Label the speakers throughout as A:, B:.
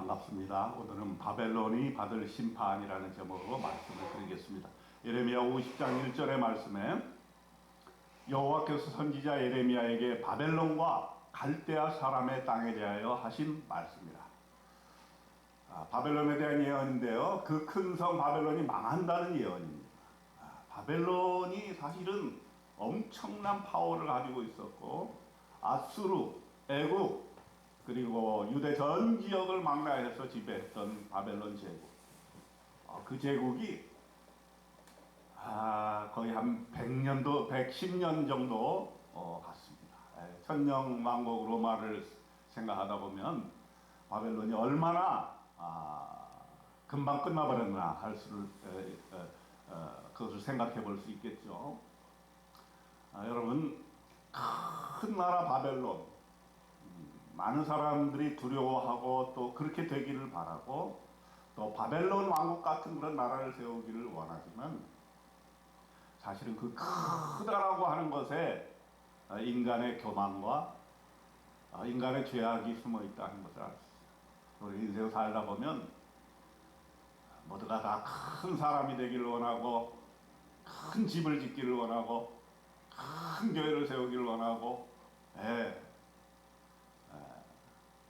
A: 반갑습니다. 오늘은 바벨론이 받을 심판이라는 제목으로 말씀을 드리겠습니다. 예레미야 50장 1절의 말씀에 여호와께서 선지자 예레미야에게 바벨론과 갈대아 사람의 땅에 대하여 하신 말씀이라. 바벨론에 대한 예언인데요. 그 큰 성 바벨론이 망한다는 예언입니다. 바벨론이 사실은 엄청난 파워를 가지고 있었고 아수르, 애국, 그리고 유대 전 지역을 망라해서 지배했던 바벨론 제국. 그 제국이 거의 한 100년도, 110년 정도 갔습니다. 천년왕국 로마를 생각하다 보면 바벨론이 얼마나 금방 끝나버렸나 할 수를 그것을 생각해 볼 수 있겠죠. 여러분, 큰 나라 바벨론, 많은 사람들이 두려워하고 또 그렇게 되기를 바라고 또 바벨론 왕국 같은 그런 나라를 세우기를 원하지만 사실은 그 크다라고 하는 것에 인간의 교만과 인간의 죄악이 숨어 있다는 것을 알 수 있어요. 우리 인생 살다 보면 모두가 다 큰 사람이 되기를 원하고 큰 집을 짓기를 원하고 큰 교회를 세우기를 원하고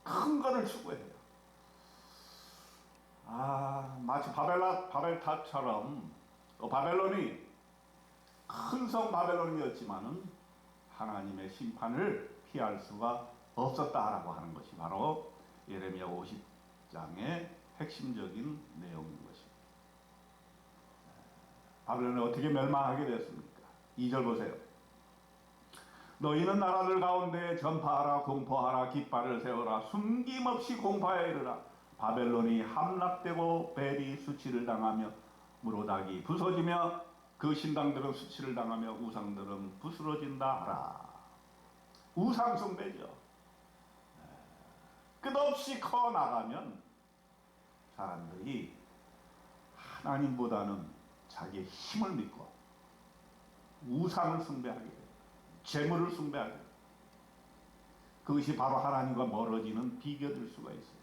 A: 큰 거를 추구해요. 마치 바벨탑처럼 바벨론이 큰 성 바벨론이었지만은 하나님의 심판을 피할 수가 없었다라고 하는 것이 바로 예레미야 50장의 핵심적인 내용인 것입니다. 바벨론이 어떻게 멸망하게 됐습니까? 2절 보세요. 너희는 나라들 가운데 전파하라, 공포하라, 깃발을 세워라, 숨김없이 공파에 이르라. 바벨론이 함락되고 벨이 수치를 당하며 무로닥이 부서지며 그 신당들은 수치를 당하며 우상들은 부스러진다 하라. 우상 숭배죠. 끝없이 커 나가면 사람들이 하나님보다는 자기의 힘을 믿고 우상을 숭배하게 돼요. 재물을 숭배하게 돼요. 그것이 바로 하나님과 멀어지는 비결일 수가 있어요.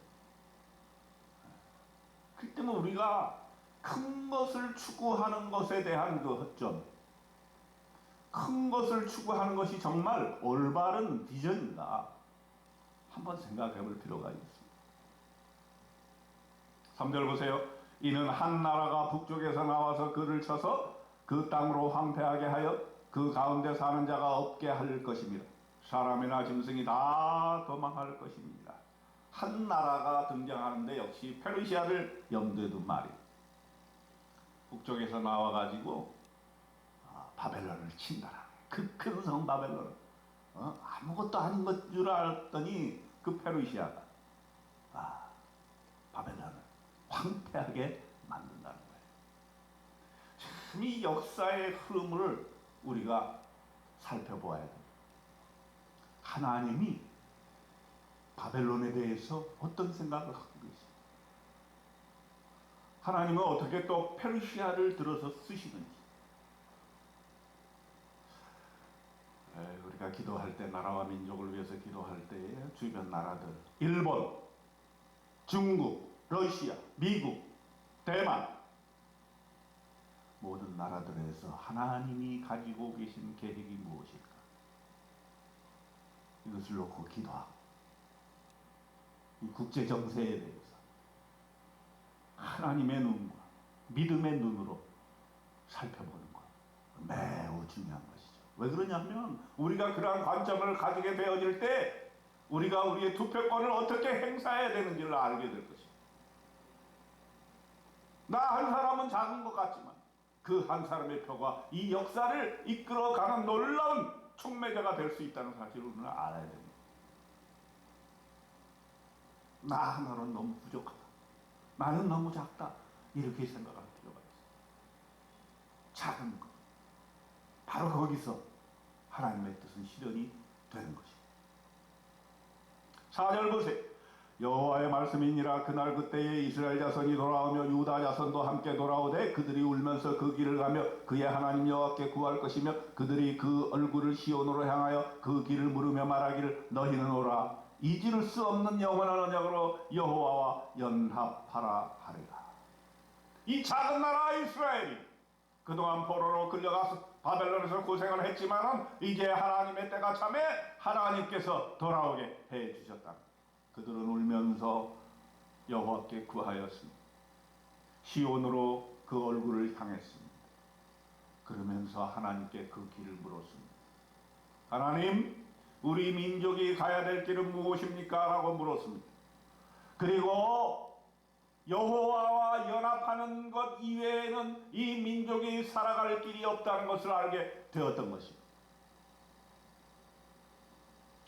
A: 그렇기 때문에 우리가 큰 것을 추구하는 것에 대한 그 허점, 큰 것을 추구하는 것이 정말 올바른 비전인가 한번 생각해 볼 필요가 있습니다. 3절 보세요. 이는 한 나라가 북쪽에서 나와서 그를 쳐서 그 땅으로 황폐하게 하여 그 가운데 사는 자가 없게 할 것입니다. 사람이나 짐승이 다 도망할 것입니다. 한 나라가 등장하는데 역시 페르시아를 염두에 둔 말이에요. 북쪽에서 나와가지고 바벨론을 친다라. 그 큰 성 바벨론, 아무것도 아닌 것 줄 알았더니 그 페르시아가 바벨론을 황폐하게 만든다는 거예요. 참 이 역사의 흐름을 우리가 살펴보아야 됩니다. 하나님이 바벨론에 대해서 어떤 생각을 하고 계십니까? 하나님은 어떻게 또 페르시아를 들어서 쓰시는지. 우리가 기도할 때, 나라와 민족을 위해서 기도할 때에 주변 나라들, 일본, 중국, 러시아, 미국, 대만, 모든 나라들에서 하나님이 가지고 계신 계획이 무엇일까? 이것을 놓고 기도하고 이 국제 정세에 대해서 하나님의 눈과 믿음의 눈으로 살펴보는 것 매우 중요한 것이죠. 왜 그러냐면 우리가 그러한 관점을 가지게 되어질 때 우리가 우리의 투표권을 어떻게 행사해야 되는지를 알게 될 것입니다. 나 한 사람은 작은 것 같지만 그 한 사람의 표가 이 역사를 이끌어가는 놀라운 촉매자가 될 수 있다는 사실을 우리는 알아야 됩니다. 나 하나는 너무 부족하다. 나는 너무 작다. 이렇게 생각할 필요가 있어요. 작은 것. 바로 거기서 하나님의 뜻은 실현이 되는 것입니다. 4절 보세요. 여호와의 말씀이니라. 그날 그때에 이스라엘 자손이 돌아오며 유다 자손도 함께 돌아오되 그들이 울면서 그 길을 가며 그의 하나님 여호와께 구할 것이며 그들이 그 얼굴을 시온으로 향하여 그 길을 물으며 말하기를 너희는 오라 잊을 수 없는 영원한 언약으로 여호와와 연합하라 하리라. 이 작은 나라 이스라엘이 그동안 포로로 끌려가서 바벨론에서 고생을 했지만은 이제 하나님의 때가 참에 하나님께서 돌아오게 해 주셨다. 그들은 울면서 여호와께 구하였습니다. 시온으로 그 얼굴을 향했습니다. 그러면서 하나님께 그 길을 물었습니다. 하나님, 우리 민족이 가야 될 길은 무엇입니까? 라고 물었습니다. 그리고 여호와와 연합하는 것 이외에는 이 민족이 살아갈 길이 없다는 것을 알게 되었던 것입니다.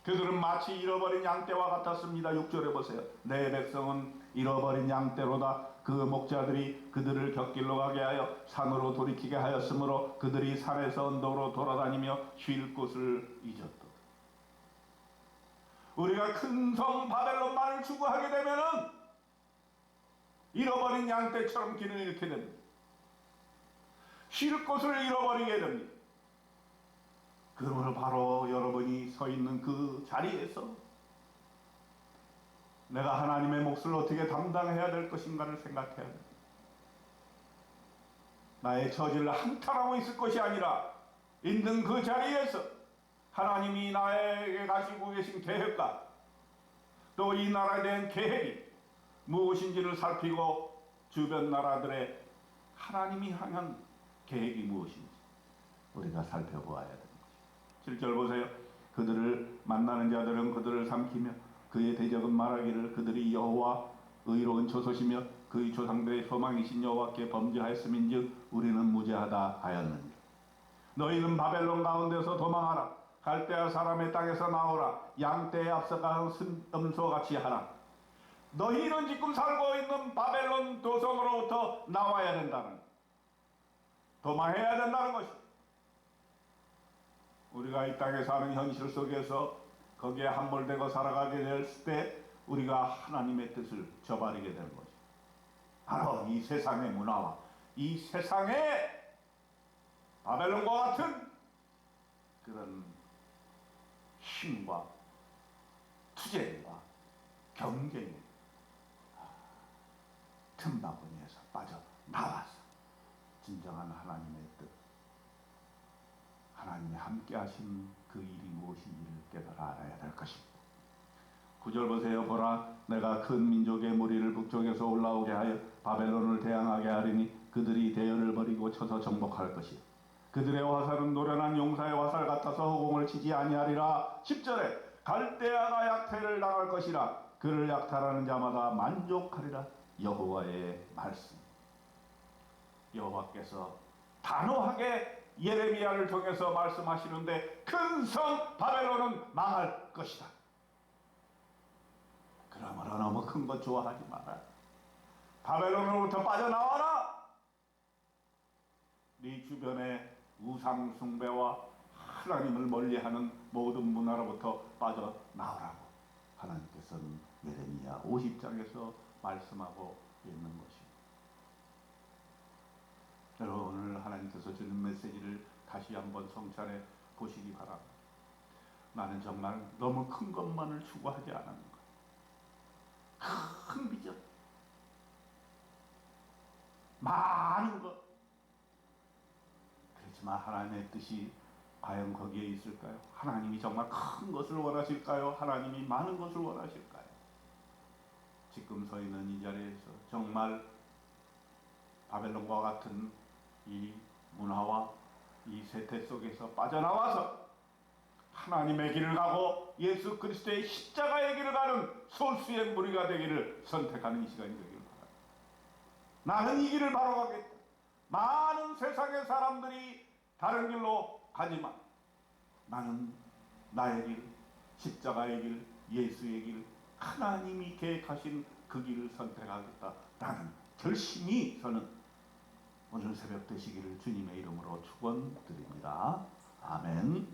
A: 그들은 마치 잃어버린 양떼와 같았습니다. 6절에 보세요. 내 백성은 잃어버린 양떼로다. 그 목자들이 그들을 곁길로 가게 하여 산으로 돌이키게 하였으므로 그들이 산에서 언덕으로 돌아다니며 쉴 곳을 잊었다. 우리가 큰 성 바벨론만을 추구하게 되면은 잃어버린 양떼처럼 길을 잃게 됩니다. 쉴 곳을 잃어버리게 됩니다. 그러므로 바로 여러분이 서 있는 그 자리에서 내가 하나님의 몫을 어떻게 담당해야 될 것인가를 생각해야 됩니다. 나의 처지를 한탄하고 있을 것이 아니라 있는 그 자리에서 하나님이 나에게 가지고 계신 계획과 또 이 나라에 대한 계획이 무엇인지를 살피고 주변 나라들의 하나님이 향한 계획이 무엇인지 우리가 살펴보아야 됩니다. 7절 보세요. 그들을 만나는 자들은 그들을 삼키며 그의 대적은 말하기를 그들이 여호와 의로운 조소시며 그의 조상들의 소망이신 여호와께 범죄하였음인즉 우리는 무죄하다 하였느니라. 너희는 바벨론 가운데서 도망하라. 갈대아 사람의 땅에서 나오라. 양떼에 앞서가는 순염소같이 하라. 너희는 지금 살고 있는 바벨론 도성으로부터 나와야 된다는, 도망해야 된다는 것입니다. 우리가 이 땅에 사는 현실 속에서 거기에 함몰되고 살아가게 될 때 우리가 하나님의 뜻을 저버리게 되는 거죠. 바로 이 세상의 문화와 이 세상의 바벨론과 같은 그런 힘과 투쟁과 경쟁에 틈바구니에서 빠져나와서 진정한 하나님의 뜻, 하나님이 함께 하신 그 일이 무엇인지를 깨달아 알아야 될 것입니다. 9절 보세요. 보라, 내가 큰 민족의 무리를 북쪽에서 올라오게 하여 바벨론을 대항하게 하리니 그들이 대열을 버리고 쳐서 정복할 것이요. 그들의 화살은 노련한 용사의 화살 같아서 허공을 치지 아니하리라. 10절에 갈대아가 약탈을 당할 것이라. 그를 약탈하는 자마다 만족하리라. 여호와의 말씀. 여호와께서 단호하게 예레미야를 통해서 말씀하시는데 큰 성 바벨론은 망할 것이다. 그러므로 너무 큰 것 좋아하지 마라. 바벨론으로부터 빠져나와라. 네 주변에 우상 숭배와 하나님을 멀리하는 모든 문화로부터 빠져나오라고 하나님께서는 예레미야 50장에서 말씀하고 있는 것입니다. 여러분, 오늘 하나님께서 주는 메시지를 다시 한번 성찰해 보시기 바랍니다. 나는 정말 너무 큰 것만을 추구하지 않는 것, 큰 비전, 많은 것. 그렇지만 하나님의 뜻이 과연 거기에 있을까요? 하나님이 정말 큰 것을 원하실까요? 하나님이 많은 것을 원하실까요? 지금 서 있는 이 자리에서 정말 바벨론과 같은 이 문화와 이 세태 속에서 빠져나와서 하나님의 길을 가고 예수 그리스도의 십자가의 길을 가는 소수의 무리가 되기를 선택하는 이 시간이 되기를 바랍니다. 나는 이 길을 바로 가겠다. 많은 세상의 사람들이 다른 길로 가지만 나는 나의 길, 십자가의 길, 예수의 길, 하나님이 계획하신 그 길을 선택하겠다라는 결심이 저는 오늘 새벽 되시기를 주님의 이름으로 축원드립니다. 아멘.